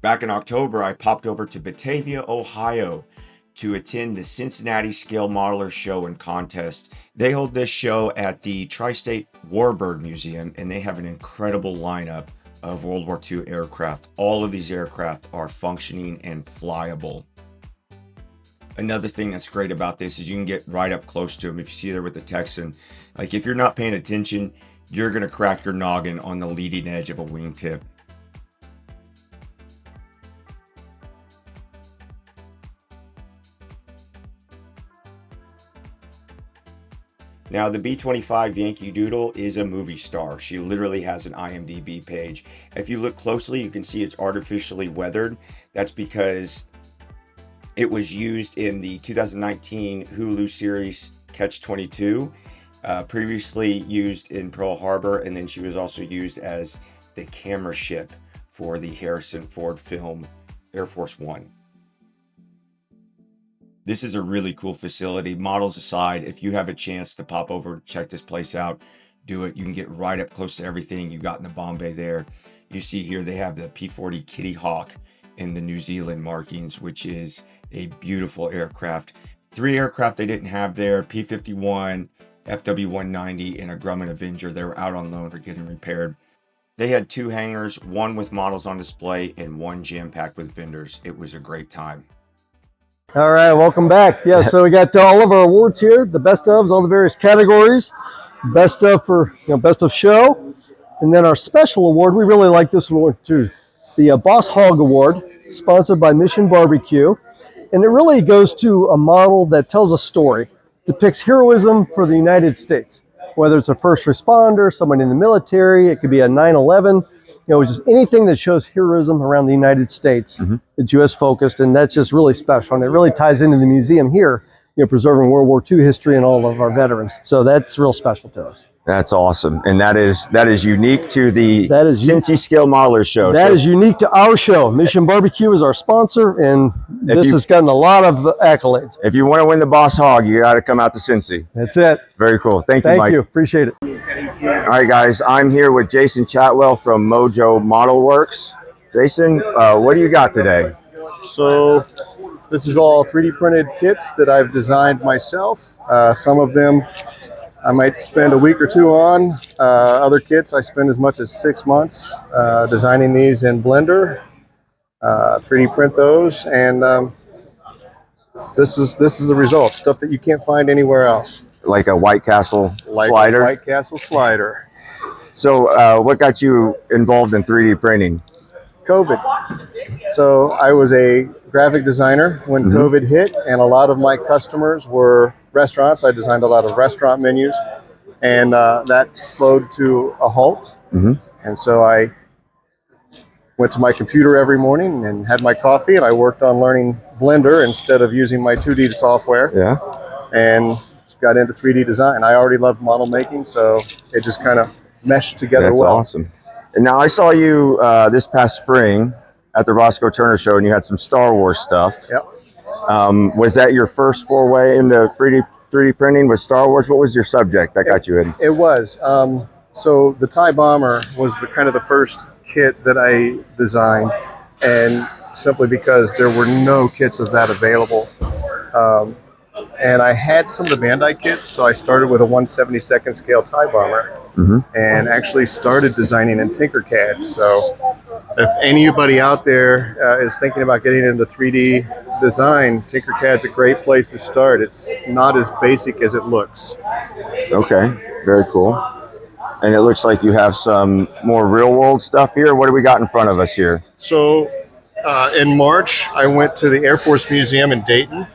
Back in October, I popped over to Batavia, Ohio to attend the Cincinnati Scale Modelers show and contest. They hold this show at the Tri-State Warbird Museum, and they have an incredible lineup of World War II aircraft. All of these aircraft are functioning and flyable. Another thing that's great about this is you can get right up close to them. If you see there with the Texan, like if you're not paying attention, you're going to crack your noggin on the leading edge of a wingtip. Now, the B-25 Yankee Doodle is a movie star. She literally has an IMDb page. If you look closely, you can see it's artificially weathered. That's because it was used in the 2019 Hulu series Catch-22, previously used in Pearl Harbor, and then she was also used as the camera ship for the Harrison Ford film Air Force One. This is a really cool facility. Models aside, if you have a chance to pop over and check this place out, do it. You can get right up close to everything you got in the bomb bay there. You see here they have the P-40 Kitty Hawk in the New Zealand markings, which is a beautiful aircraft. 3 aircraft they didn't have there: P-51, FW-190, and a Grumman Avenger. They were out on loan or getting repaired. They had 2 hangars, one with models on display and one jam-packed with vendors. It was a great time. All right, welcome back. Yeah, so we got all of our awards here, the best ofs, all the various categories. Best of for, best of show. And then our special award, we really like this one too. It's the Boss Hog Award, sponsored by Mission Barbecue. And it really goes to a model that tells a story, depicts heroism for the United States. Whether it's a first responder, someone in the military, it could be a 9/11, just anything that shows heroism around the United States. It's U.S. focused, and that's just really special. And it really ties into the museum here, preserving World War II history and all of our veterans. So that's real special to us. That's awesome. And that is unique to the Cincinnati Scale Modelers show. That is unique to our show. Mission Barbecue is our sponsor, and this has gotten a lot of accolades. If you want to win the Boss Hog, you got to come out to Cincy. That's it. Very cool. Thank you, Mike. Thank you. Appreciate it. All right, guys. I'm here with Jason Chatwell from Mojo Model Works. Jason, what do you got today? So this is all 3D printed kits that I've designed myself. Some of them I might spend a week or 2 on. Other kits I spend as much as 6 months designing these in Blender, 3D print those, and this is the result. Stuff that you can't find anywhere else. Like a White Castle slider? Like a White Castle slider. So what got you involved in 3D printing? COVID. So I was a graphic designer when COVID hit, and a lot of my customers were restaurants. I designed a lot of restaurant menus, and that slowed to a halt. And so I went to my computer every morning and had my coffee, and I worked on learning Blender instead of using my 2D software. Yeah. And got into 3D design. I already loved model making, so it just kind of meshed together well. That's awesome. And now I saw you this past spring at the Roscoe Turner show, and you had some Star Wars stuff. Yep. Was that your first foray into 3D printing with Star Wars? What was your subject that got you in? It was. So the TIE Bomber was the kind of the first kit that I designed, and simply because there were no kits of that available. And I had some of the Bandai kits, so I started with a 1/72nd scale TIE Bomber, and actually started designing in Tinkercad. So if anybody out there is thinking about getting into 3D design, Tinkercad's a great place to start. It's not as basic as it looks. Okay, very cool. And it looks like you have some more real world stuff here. What do we got in front of us here? So in March, I went to the Air Force Museum in Dayton.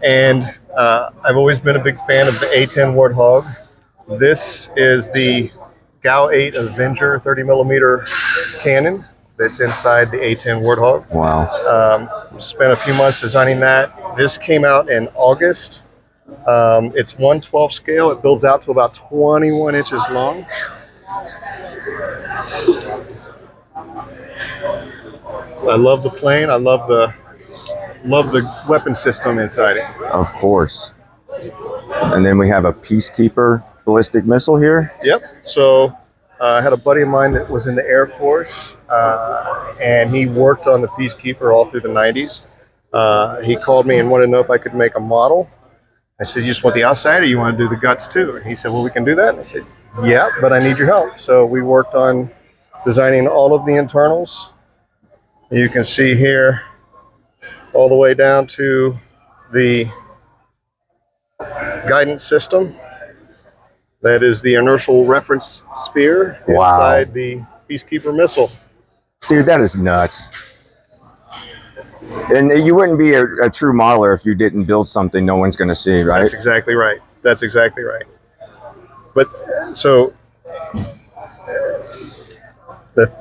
And I've always been a big fan of the A-10 Warthog. This is the GAU-8 Avenger 30mm cannon that's inside the A-10 Warthog. Wow. Spent a few months designing that. This came out in August. It's 1/12 scale. It builds out to about 21 inches long. I love the plane. I love the weapon system inside it. Of course. And then we have a Peacekeeper ballistic missile here. Yep. So I had a buddy of mine that was in the Air Force, and he worked on the Peacekeeper all through the 90s. He called me and wanted to know if I could make a model. I said, you just want the outside or you want to do the guts too? And he said, well, we can do that. And I said, yeah, but I need your help. So we worked on designing all of the internals. You can see here all the way down to the guidance system. That is the inertial reference sphere inside the Peacekeeper missile. Dude, that is nuts. And you wouldn't be a true modeler if you didn't build something no one's going to see, right? That's exactly right. That's exactly right. But so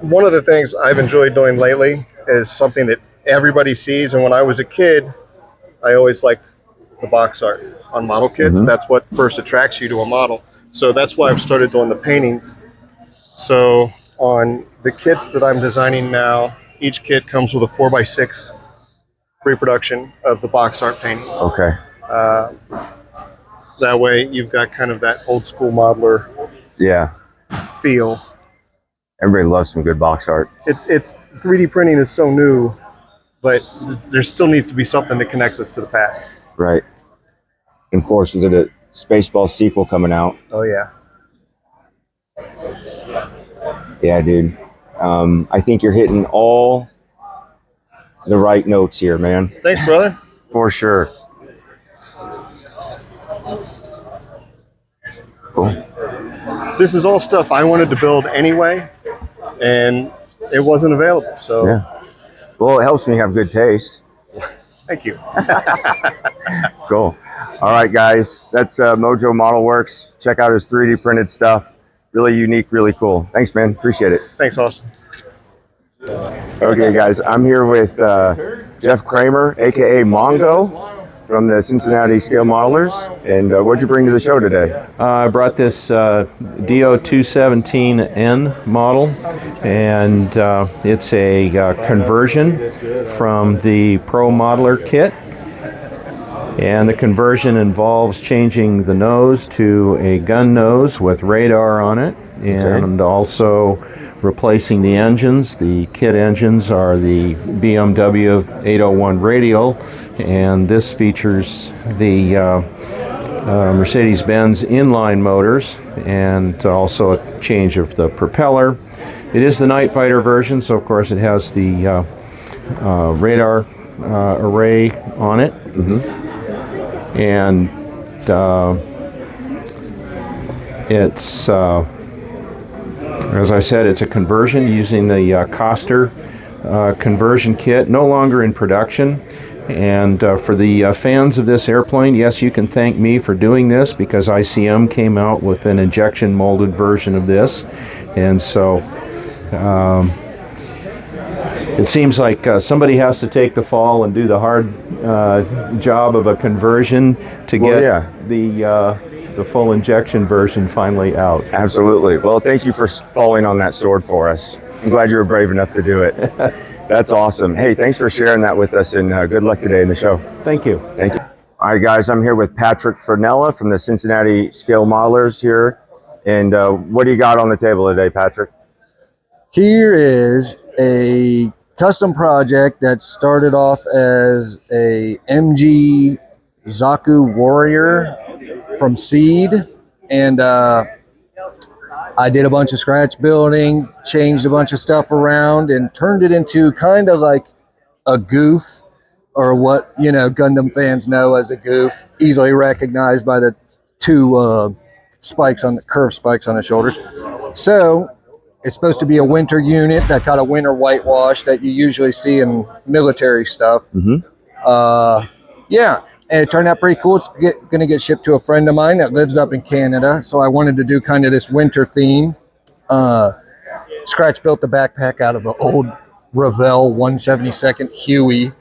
one of the things I've enjoyed doing lately is something that everybody sees. And when I was a kid, I always liked the box art on model kits. Mm-hmm. That's what first attracts you to a model. So that's why I've started doing the paintings. So on the kits that I'm designing now, each kit comes with a 4x6 reproduction of the box art painting. Okay. That way you've got kind of that old school modeler feel. Everybody loves some good box art. It's 3D printing is so new, but there still needs to be something that connects us to the past. Right. And of course, with the Spaceball sequel coming out. Oh yeah. Yeah, dude. I think you're hitting all the right notes here, man. Thanks, brother. For sure. Cool. This is all stuff I wanted to build anyway, and it wasn't available. So yeah. Well, it helps when you have good taste. Thank you. Cool. All right, guys. That's Mojo Model Works. Check out his 3D printed stuff. Really unique, really cool. Thanks, man. Appreciate it. Thanks, Austin. Okay, guys. I'm here with Jeff Kramer, a.k.a. Mongo, from the Cincinnati Scale Modelers. And what'd you bring to the show today? I brought this DO217N model, and it's a conversion from the Pro Modeler kit. And the conversion involves changing the nose to a gun nose with radar on it, and also replacing the engines. The kit engines are the BMW 801 radial, and this features the Mercedes-Benz inline motors, and also a change of the propeller. It is the Night Fighter version, so of course it has the radar array on it. Mm-hmm. And it's, as I said, it's a conversion using the Coster conversion kit, no longer in production. And for the fans of this airplane, yes, you can thank me for doing this, because ICM came out with an injection molded version of this. And so it seems like somebody has to take the fall and do the hard job of a conversion to get the full injection version finally out. Absolutely. Well, thank you for falling on that sword for us. I'm glad you were brave enough to do it. That's awesome. Hey, thanks for sharing that with us, and good luck today in the show. Thank you. Thank you. All right, guys, I'm here with Patrick Fernella from the Cincinnati Scale Modelers here. And what do you got on the table today, Patrick? Here is a custom project that started off as a MG Zaku Warrior from Seed, and I did a bunch of scratch building, changed a bunch of stuff around, and turned it into kind of like a goof, or what, you know, Gundam fans know as a goof, easily recognized by the two spikes on the curved spikes on the shoulders. So it's supposed to be a winter unit, that kind of winter whitewash that you usually see in military stuff. Mm-hmm. Yeah, and it turned out pretty cool. It's going to get shipped to a friend of mine that lives up in Canada, so I wanted to do kind of this winter theme. Scratch built the backpack out of an old Revell 172nd Huey.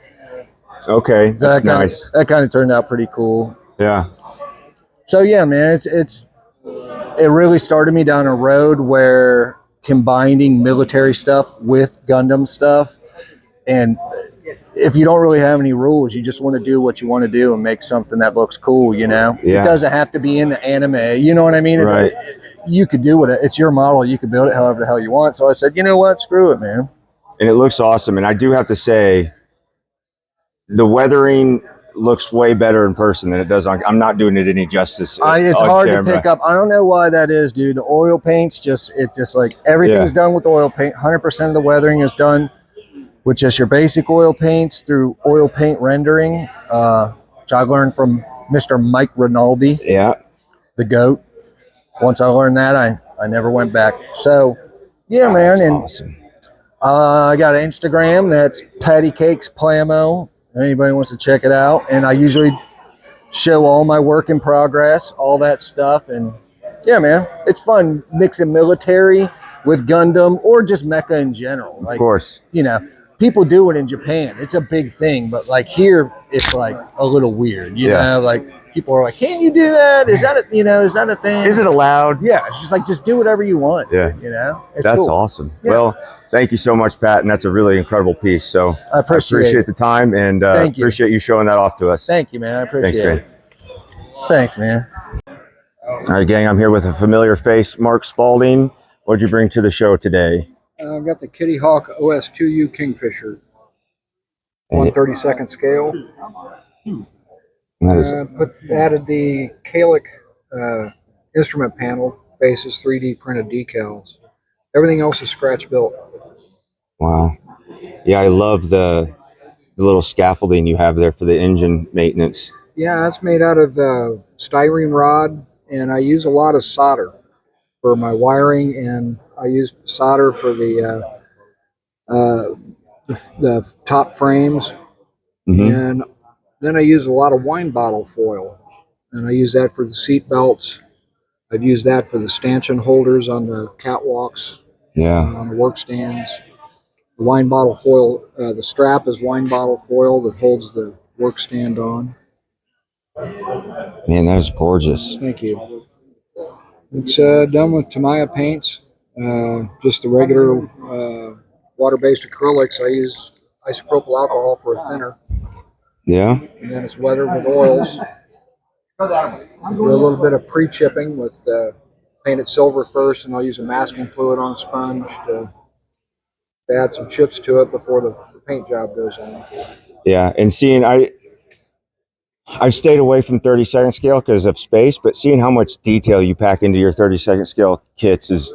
Okay, that's nice. That kind of turned out pretty cool. Yeah. So yeah, man, it really started me down a road where combining military stuff with Gundam stuff, and if you don't really have any rules, you just want to do what you want to do and make something that looks cool, you know? Yeah. It doesn't have to be in the anime, you know what I mean? Right. You could do it's your model, you could build it however the hell you want. So I said, you know what, screw it, man. and it looks awesome. And I do have to say, the weathering looks way better in person than it does on. I'm not doing it any justice. It's on hard camera. to pick up. I don't know why that is, dude. The oil paint's just like everything's done with oil paint. 100% of the weathering is done with just your basic oil paints through oil paint rendering, which I learned from Mr. Mike Rinaldi, Yeah. the GOAT. Once I learned that, I never went back. So, yeah, man. That's And awesome. I got an Instagram that's Patty Cakes Plamo. Anybody wants to check it out. And I usually show all my work in progress, all that stuff. And yeah, man, it's fun mixing military with Gundam or just mecha in general. Of course. You know, people do it in Japan. It's a big thing. But like here, it's like a little weird, you know, like people are like, can you do that? Is that is that a thing? Is it allowed? Yeah. It's just like, just do whatever you want. Yeah. You know, it's That's cool. awesome. Yeah. Well, thank you so much, Pat. And that's a really incredible piece. So I appreciate the time and Thank you. appreciate you showing that off to us. Thank you, man. I appreciate Thanks, it. Thanks, man. All right, gang, I'm here with a familiar face, Mark Spalding. What'd you bring to the show today? I've got the Kitty Hawk OS2U Kingfisher, And 1/32 scale. that is, Added the Kalic instrument panel, faces 3D printed decals. Everything else is scratch built. wow. Yeah, I love the little scaffolding you have there for the engine maintenance. Yeah, it's made out of styrene rod, and I use a lot of solder for my wiring, and I use solder for the top frames. Mm-hmm. And then I use a lot of wine bottle foil, and I use that for the seat belts. I've used that for the stanchion holders on the catwalks, Yeah. on the work stands. The wine bottle foil, the strap is wine bottle foil that holds the work stand on. Man, that is gorgeous. Thank you. It's done with Tamiya paints, just the regular water-based acrylics. I use isopropyl alcohol for a thinner, Yeah. and then it's weathered with oils. Do a little bit of pre-chipping with painted silver first, and I'll use a masking fluid on a sponge to add some chips to it before the paint job goes on. Yeah. And seeing, I've stayed away from 32nd scale because of space, but seeing how much detail you pack into your 32nd scale kits is,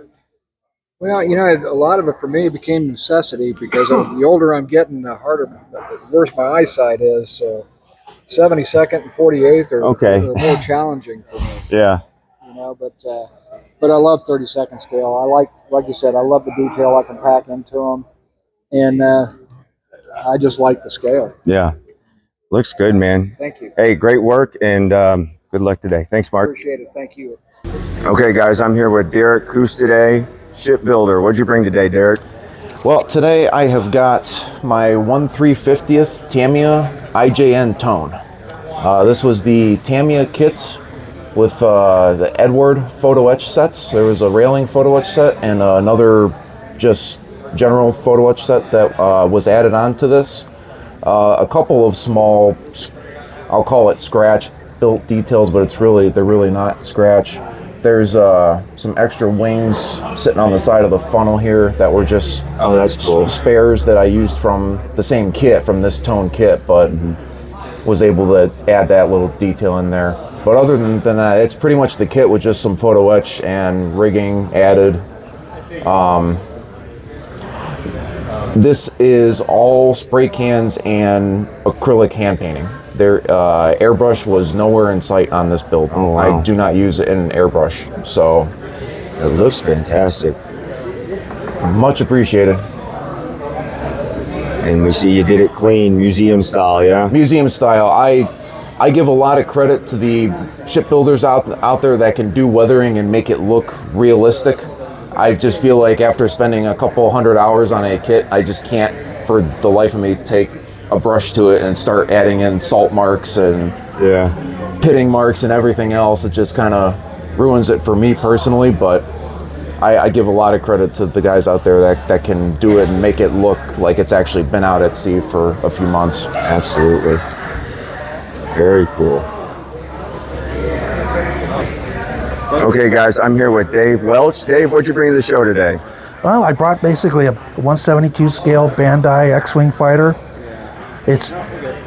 Well, you know, a lot of it for me became necessity because the older I'm getting, the worse my eyesight is. So 72nd and 48th are more challenging for me. yeah. You know, but I love 32nd scale. Like you said, I love the detail I can pack into them, and I just like the scale. Yeah. Looks good, man. Thank you. Hey, great work and good luck today. Thanks, Mark. Appreciate it. Thank you. Okay, guys, I'm here with Derek Coos today, shipbuilder. What'd you bring today, Derek? Well, today I have got my 1/350th Tamiya IJN tone. This was the Tamiya kit with the Edward photo etch sets. There was a railing photo etch set and another just general photo etch set that was added onto this. A couple of small, I'll call it scratch built details, but they're really not scratch. There's some extra wings sitting on the side of the funnel here that were just that's cool. Spares that I used from the same kit, from this tone kit, but was able to add that little detail in there. But other than that, it's pretty much the kit with just some photo etch and rigging added. This is all spray cans and acrylic hand painting. Airbrush was nowhere in sight on this build. Oh, wow. I do not use it in airbrush, so It looks fantastic. much appreciated. And we see you did it clean, museum style, yeah? Museum style. I give a lot of credit to the shipbuilders out there that can do weathering and make it look realistic. I just feel like after spending a couple hundred hours on a kit, I just can't, for the life of me, take a brush to it and start adding in salt marks and pitting marks and everything else. It just kind of ruins it for me personally, but I give a lot of credit to the guys out there that can do it and make it look like it's actually been out at sea for a few months. Absolutely. Very cool. Okay, guys, I'm here with Dave Welch. Dave, what'd you bring to the show today? Well, I brought basically a 172 scale Bandai X-Wing fighter. It's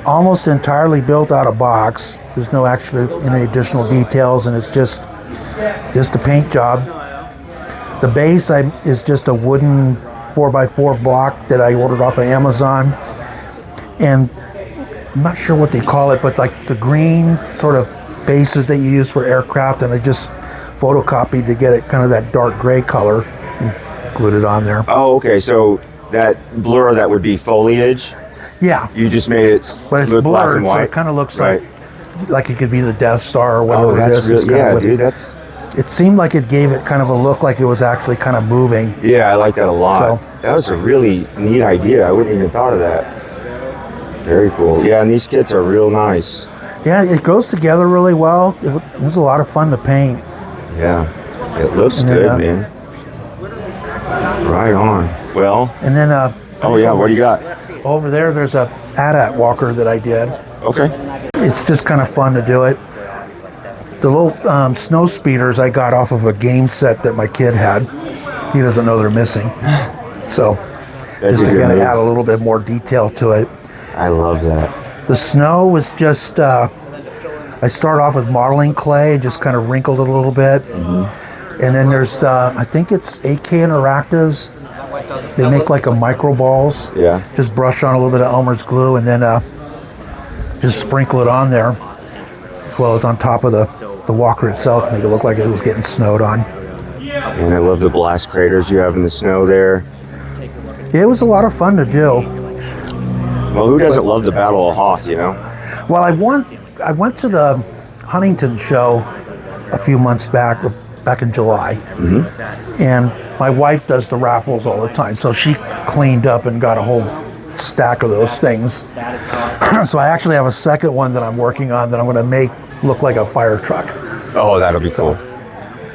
almost entirely built out of box. There's no actually any additional details, and it's just a paint job. The base is just a wooden 4x4 block that I ordered off of Amazon, and I'm not sure what they call it, but like the green sort of bases that you use for aircraft, and I just photocopied to get it kind of that dark gray color and glued it on there. Oh, okay. So that blur, that would be foliage. Yeah, You just made it but it's look black blurred, and so white. it kind of looks Right. like it could be the Death Star or whatever Oh, it that's is. It's really, kinda yeah, what- dude. That's, It seemed like it gave it kind of a look like it was actually kind of moving. yeah, I like that a lot. So- That was a really neat idea. I wouldn't even thought of that. Very cool. Yeah, and these kits are real nice. Yeah, it goes together really well. It was a lot of fun to paint. Yeah, it looks And then, good, man. Right on. Well, And then oh yeah, what do you got? over there's a AT-AT walker that I did. Okay. It's just kind of fun to do it. The little snow speeders I got off of a game set that my kid had. He doesn't know they're missing. So That's just a to good kind of move. add a little bit more detail to it. I love that. The snow was just, I start off with modeling clay and just kind of wrinkled it a little bit. And then there's, I think it's AK Interactives. They make like a micro balls. Yeah. Just brush on a little bit of Elmer's glue and then just sprinkle it on there, as well as on top of the walker itself to make it look like it was getting snowed on. And I love the blast craters you have in the snow there. It was a lot of fun to do. Well, who doesn't love the Battle of Hoth, you know? Well, I went to the Huntington show a few months back in July, and my wife does the raffles all the time, so she cleaned up and got a whole stack of those things. So I actually have a second one that I'm working on that I'm going to make look like a fire truck. Oh, that'll be cool.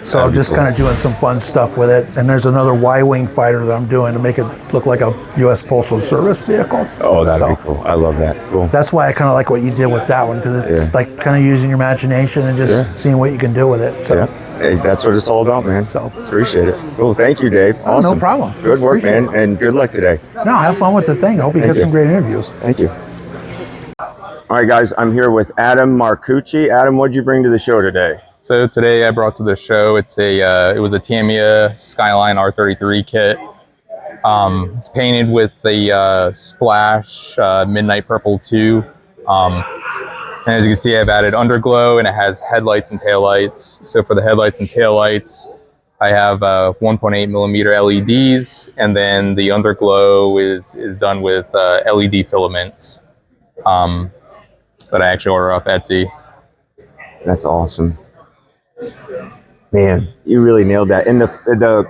So I'm just kind of doing some fun stuff with it. And there's another Y-wing fighter that I'm doing to make it look like a U.S. Postal Service vehicle. Oh, that'll So be cool. I love that. Cool. that's why I kind of like what you did with that one, because it's Yeah. like kind of using your imagination and just seeing what you can do with it. So. Yeah. Hey, that's what it's all about, man. So. Appreciate it. Cool. Thank you, Dave. Oh, no Awesome. problem. Good work, Appreciate man. And good luck today. No, have fun with the thing. I hope you Thank get you. some great interviews. Thank you. All right, guys. I'm here with Adam Marcucci. Adam, what'd you bring to the show today? So today I brought to the show, it was a Tamiya Skyline R33 kit. It's painted with the Splash Midnight Purple 2. And as you can see, I've added underglow, and it has headlights and taillights. So for the headlights and taillights, I have 1.8 millimeter LEDs, and then the underglow is done with LED filaments that I actually order off Etsy. That's awesome. Man, you really nailed that. And the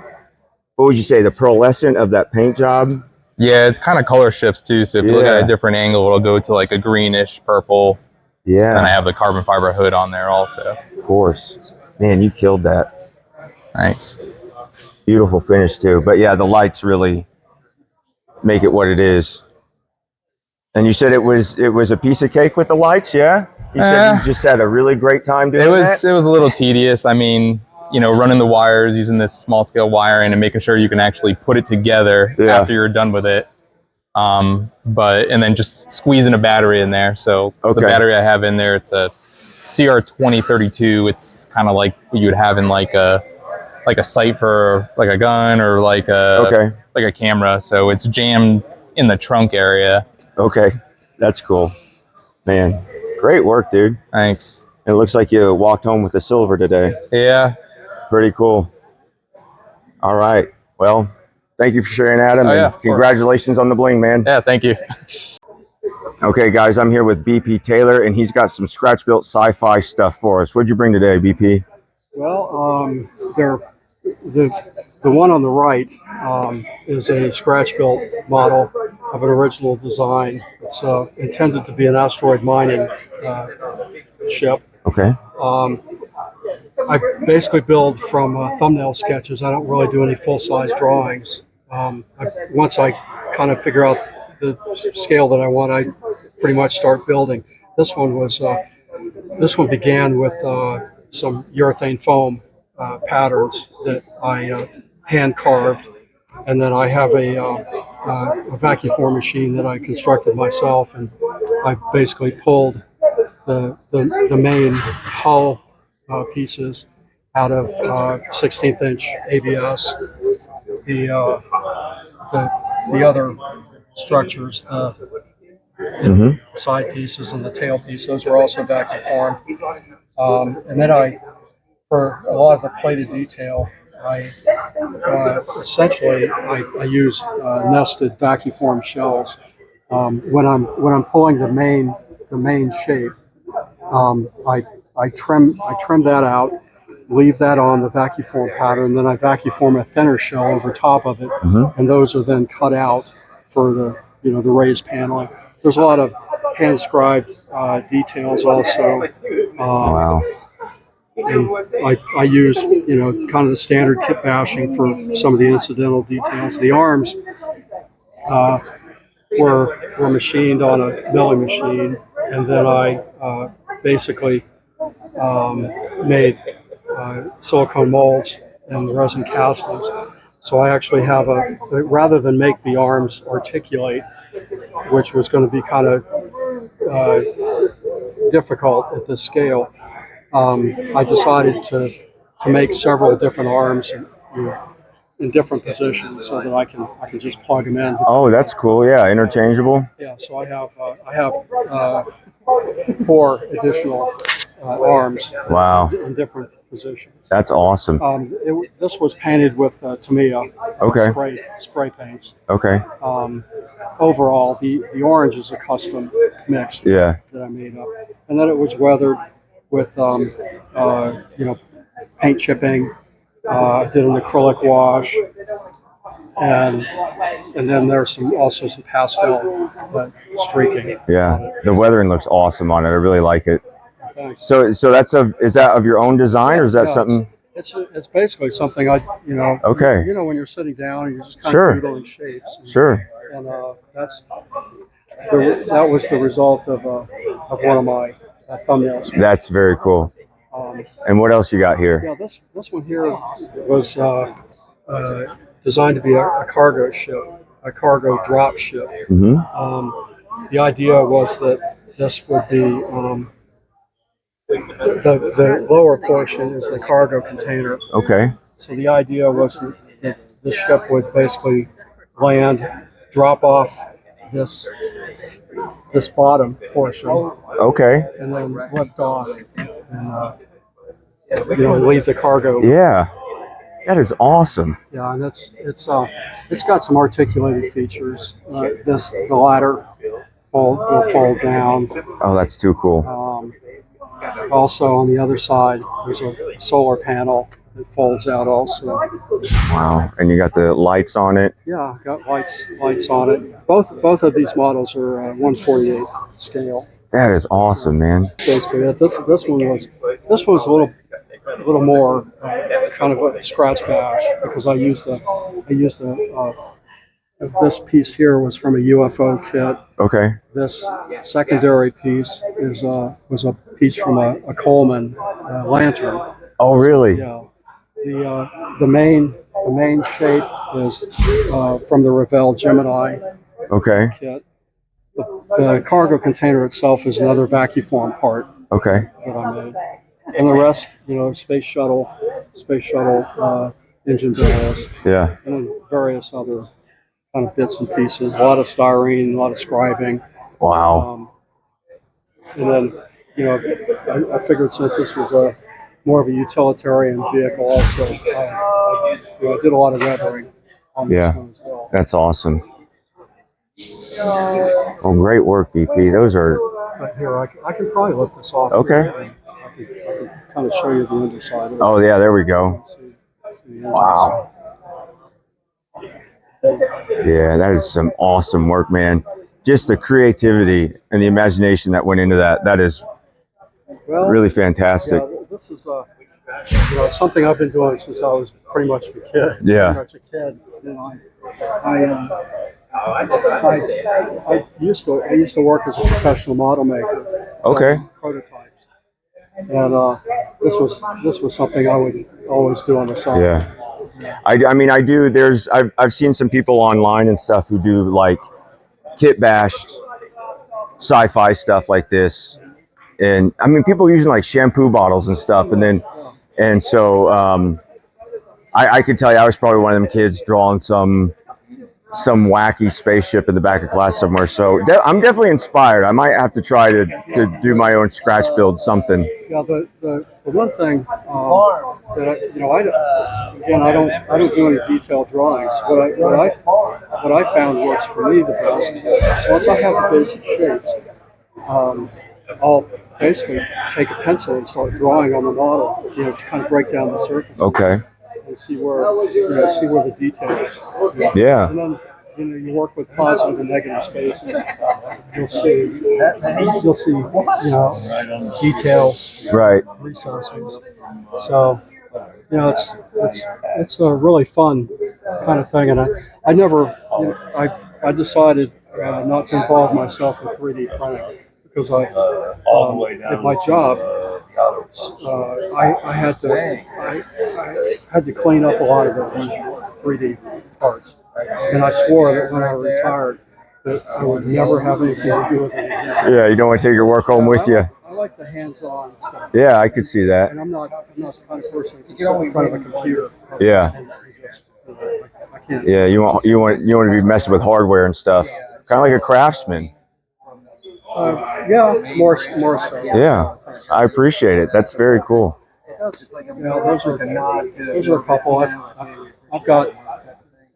what would you say, the pearlescent of that paint job? Yeah, it's kind of color shifts too. So if you look at Yeah. a different angle, it'll go to like a greenish purple. Yeah, And I have the carbon fiber hood on there also. of course. Man, you killed that. Thanks. Beautiful finish too. But yeah, the lights really make it what it is. And you said it was a piece of cake with the lights, yeah? You said you just had a really great time doing It was that? a little tedious. I mean, running the wires, using this small scale wiring, and making sure you can actually put it together after you're done with it. And then just squeezing a battery in there. So the battery I have in there, it's a CR2032. It's kind of like what you would have in like a sight for like a gun or like a camera. So it's jammed in the trunk area. Okay, that's cool. Man, great work, dude. Thanks. It looks like you walked home with the silver today. Yeah. Pretty cool. All right. Well, thank you for sharing, Adam. Oh, yeah, and congratulations on the bling, man. Yeah, thank you. Okay, guys, I'm here with BP Taylor, and he's got some scratch-built sci-fi stuff for us. What'd you bring today, BP? Well, the one on the right is a scratch-built model of an original design. It's intended to be an asteroid mining ship. Okay. I basically build from thumbnail sketches. I don't really do any full-size drawings. Once I kind of figure out the scale that I want, I pretty much start building. This one began with some urethane foam patterns that I hand carved, and then I have a vacuum form machine that I constructed myself, and I basically pulled the main hull pieces out of 16th inch ABS. The other structures, the side pieces and the tail piece, those were also vacuum formed. And then for a lot of the plated detail, I essentially I use nested vacuum form shells. When I'm pulling the main shape, I trim that out, leave that on the vacuum form pattern, then I vacuum form a thinner shell over top of it, and those are then cut out for the raised paneling. There's a lot of hand scribed details also. Wow. And I use kind of the standard kit bashing for some of the incidental details. The arms were machined on a milling machine, and then I basically made silicone molds and resin castings. So I actually have rather than make the arms articulate, which was going to be kind of difficult at this scale, I decided to make several different arms in different positions so that I can just plug them in. Oh, that's cool. Yeah, interchangeable. Yeah, so I have 4 additional arms. Wow. In different positions. That's awesome. This was painted with Tamiya. Okay. Spray paints. Okay. Overall, the orange is a custom mix that I made up, and then it was weathered with paint chipping. Did an acrylic wash, and then there's also some pastel streaking. Yeah, the weathering looks awesome on it. I really like it. Thanks. So is that of your own design, or is that something? It's basically something Okay. when you're sitting down and you're just kind of doodling shapes. Sure. And that was the result of one of my thumbnails. That's very cool. And what else you got here? Yeah, this one here was designed to be a cargo ship, a cargo drop ship. The idea was that this would be the lower portion is the cargo container. Okay. So the idea was that the ship would basically land, drop off this bottom portion. Okay. And then lift off and leave the cargo. Yeah. That is awesome. Yeah, and it's got some articulated features. The ladder will fold down. Oh, that's too cool. Also, on the other side, there's a solar panel that folds out also. Wow. And you got the lights on it? Yeah, got lights on it. Both of these models are 1/48 scale. That is awesome, man. Basically, this one was a little more kind of a scratch bash because I used this piece here was from a UFO kit. Okay. This secondary piece was a piece from a Coleman lantern. Oh, really? Yeah. The main shape is from the Revell Gemini kit. The cargo container itself is another vacuum form part. Okay. That I made, and the rest, space shuttle engine barrels. Yeah. And then various other kind of bits and pieces. A lot of styrene, a lot of scribing. Wow. And then, I figured since this was more of a utilitarian vehicle, also, I did a lot of weathering on this one as well. That's awesome. Well, great work, BP. Those are. But here, I can probably lift this off. Okay. I can kind of show you the underside. Oh, yeah, there we go. See Wow. Yeah, that is some awesome work, man. Just the creativity and the imagination that went into that is really fantastic. Yeah, this is something I've been doing since I was pretty much a kid. Yeah. Pretty much a kid. I used to work as a professional model maker. Okay. Prototypes. And this was something I would always do on the side. Yeah. I mean, I do. I've seen some people online and stuff who do like kit bashed sci-fi stuff like this, and I mean, people using like shampoo bottles and stuff, and so I could tell you, I was probably one of them kids drawing some wacky spaceship in the back of class somewhere. So I'm definitely inspired. I might have to try to do my own scratch build something. Yeah, the one thing that I don't do any detailed drawings. What I found works for me the best. So once I have the basic shapes, I'll basically take a pencil and start drawing on the model, to kind of break down the surface. Okay. And see where the details. Yeah. And then you work with positive and negative spaces. You'll see detail Right. resources. So it's a really fun kind of thing, and I never I decided not to involve myself in 3D printing because at my job I had to clean up a lot of the 3D parts, and I swore that when I retired that I would never have anything to do with it again. Yeah, you don't want to take your work home with you. I like the hands-on stuff. Yeah, I could see that. And I'm not the kind of person that can sit in front of a computer. Yeah. And just, I can't. Yeah, you want to be messing with hardware and stuff. Kind of like a craftsman. Yeah, more so. Yeah, I appreciate it. That's very cool. Those are a couple I've got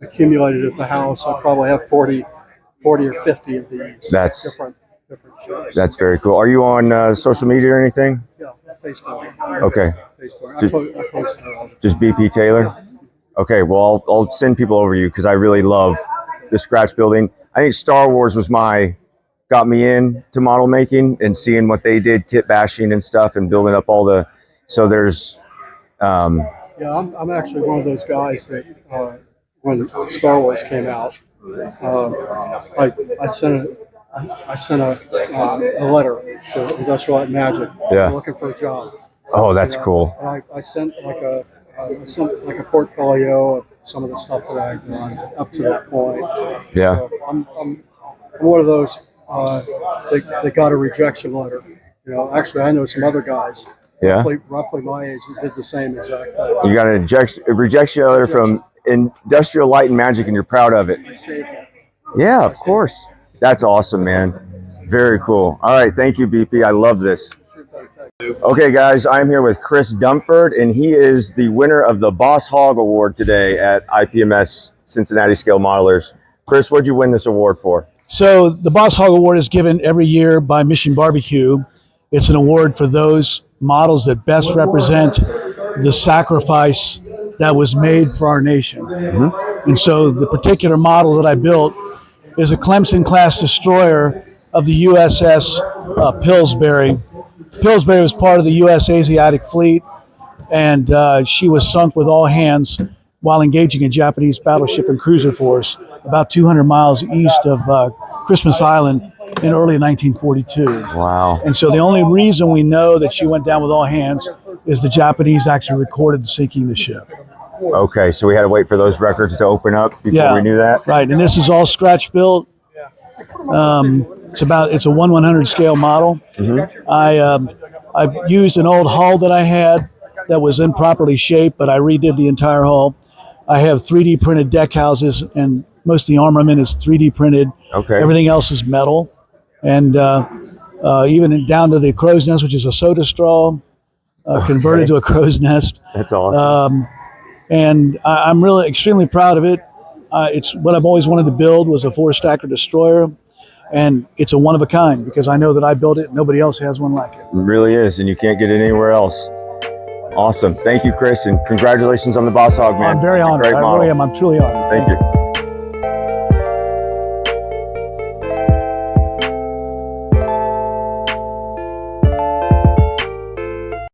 accumulated at the house. I probably have 40 or 50 of these. That's different shapes. That's very cool. Are you on social media or anything? Yeah, Facebook. Okay. Facebook. I post there all the time. Just BP Taylor? Okay, well, I'll send people over to you because I really love the scratch building. I think Star Wars got me into model making and seeing what they did, kit bashing and stuff, and building up all the. So there's. Yeah, I'm actually one of those guys that when Star Wars came out, I sent a letter to Industrial Light and Magic looking for a job. Oh, that's cool. And I sent like a portfolio of some of the stuff that I've done up to that point. Yeah. So I'm one of those. They got a rejection letter. Actually, I know some other guys. Yeah. Roughly my age that did the same exact thing. You got a rejection letter from Industrial Light and Magic, and you're proud of it. I saved it. Yeah, of course. That's awesome, man. Very cool. All right, thank you, BP. I love this. Okay, guys, I'm here with Chris Dumford, and he is the winner of the Boss Hog Award today at IPMS Cincinnati Scale Modelers. Chris, what'd you win this award for? So the Boss Hog Award is given every year by Mission Barbecue. It's an award for those models that best represent the sacrifice that was made for our nation. Mm-hmm. And so the particular model that I built is a Clemson-class destroyer of the USS Pillsbury. Pillsbury was part of the U.S. Asiatic Fleet, and she was sunk with all hands while engaging a Japanese battleship and cruiser force about 200 miles east of Christmas Island in early 1942. Wow. And so the only reason we know that she went down with all hands is the Japanese actually recorded sinking the ship. Okay, so we had to wait for those records to open up before we knew that? Right, and this is all scratch built. It's a 1/100 scale model. Mm-hmm. I used an old hull that I had that was improperly shaped, but I redid the entire hull. I have 3D printed deck houses, and most of the armament is 3D printed. Okay. Everything else is metal, and even down to the crow's nest, which is a soda straw, converted to a crow's nest. That's awesome. And I'm really extremely proud of it. It's what I've always wanted to build was a 4-stacker destroyer, and it's a one of a kind because I know that I built it. Nobody else has one like it. It really is, and you can't get it anywhere else. Awesome. Thank you, Chris, and congratulations on the Boss Hog, man. I'm very honored. I really am. I'm truly honored. Thank you.